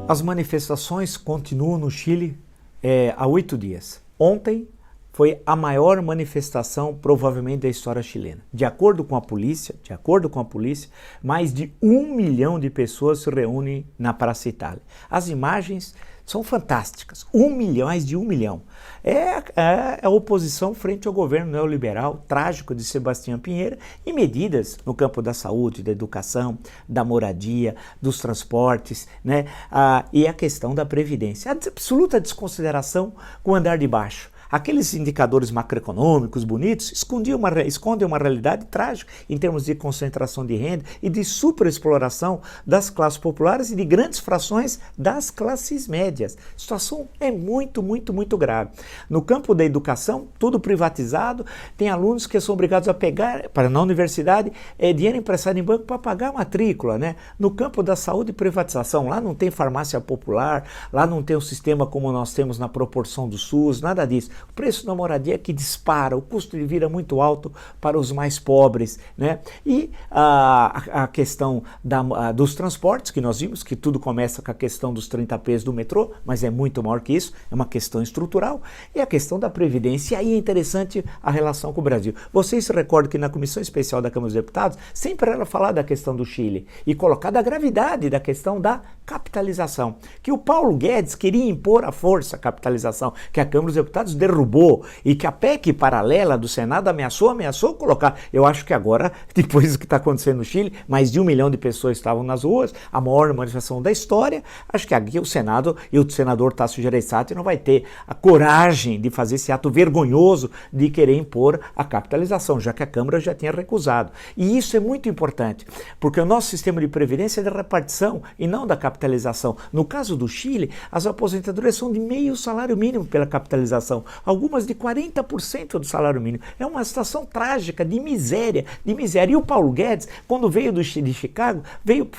As manifestações continuam no Chile há 8 dias. Ontem foi a maior manifestação provavelmente da história chilena. De acordo com a polícia, mais de 1 milhão de pessoas se reúnem na Praça Itália. As imagens são fantásticas. Mais de 1 milhão. É a oposição frente ao governo neoliberal trágico de Sebastião Pinheira e medidas no campo da saúde, da educação, da moradia, dos transportes, né? E a questão da previdência. A absoluta desconsideração com o andar de baixo. Aqueles indicadores macroeconômicos bonitos escondem uma realidade trágica em termos de concentração de renda e de superexploração das classes populares e de grandes frações das classes médias. A situação é muito grave. No campo da educação, tudo privatizado, tem alunos que são obrigados a pegar, na universidade, dinheiro emprestado em banco para pagar a matrícula, né? No campo da saúde, privatização, lá não tem farmácia popular, lá não tem um sistema como nós temos na proporção do SUS, nada disso. O preço da moradia é que dispara, o custo de vida é muito alto para os mais pobres, né? E a questão dos transportes, que nós vimos, que tudo começa com a questão dos 30 P's do metrô, mas é muito maior que isso, é uma questão estrutural, e a questão da Previdência. E aí é interessante a relação com o Brasil. Vocês se recordam que na Comissão Especial da Câmara dos Deputados sempre era falar da questão do Chile e colocar da gravidade da questão da capitalização, que o Paulo Guedes queria impor à força a capitalização, que a Câmara dos Deputados derrubou e que a PEC paralela do Senado ameaçou colocar. Eu acho que agora, depois do que está acontecendo no Chile, mais de 1 milhão de pessoas estavam nas ruas, a maior manifestação da história. Acho que aqui o Senado e o senador Tasso Gereissati não vai ter a coragem de fazer esse ato vergonhoso de querer impor a capitalização, já que a Câmara já tinha recusado. E isso é muito importante, porque o nosso sistema de previdência é de repartição e não da capitalização. No caso do Chile, as aposentadorias são de meio salário mínimo pela capitalização, algumas de 40% do salário mínimo. É uma situação trágica, de miséria. E o Paulo Guedes, quando veio de Chicago,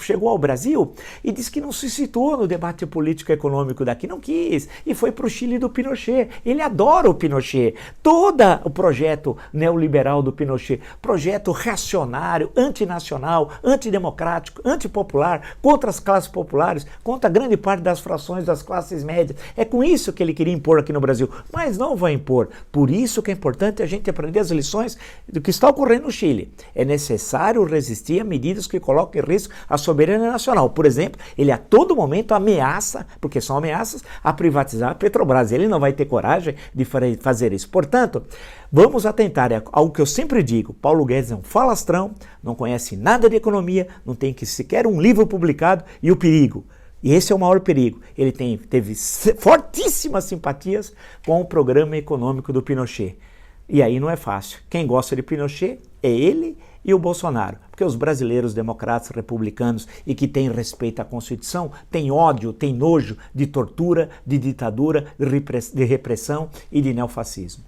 chegou ao Brasil e disse que não se situou no debate político e econômico daqui, não quis, e foi para o Chile do Pinochet. Ele adora o Pinochet. Todo o projeto neoliberal do Pinochet, projeto reacionário, antinacional, antidemocrático, antipopular, contra as classes populares, contra grande parte das frações das classes médias. É com isso que ele queria impor aqui no Brasil, mas não vai impor. Por isso que é importante a gente aprender as lições do que está ocorrendo no Chile. É necessário resistir a medidas que colocam em risco a soberania nacional. Por exemplo, ele a todo momento ameaça, porque são ameaças, a privatizar a Petrobras. Ele não vai ter coragem de fazer isso. Portanto, vamos atentar ao que eu sempre digo: Paulo Guedes é um falastrão, não conhece nada de economia, não tem sequer um livro publicado, e o perigo. E esse é o maior perigo. Ele teve fortíssimas simpatias com o programa econômico do Pinochet. E aí não é fácil. Quem gosta de Pinochet é ele e o Bolsonaro. Porque os brasileiros democratas, republicanos e que têm respeito à Constituição têm ódio, têm nojo de tortura, de ditadura, de repressão e de neofascismo.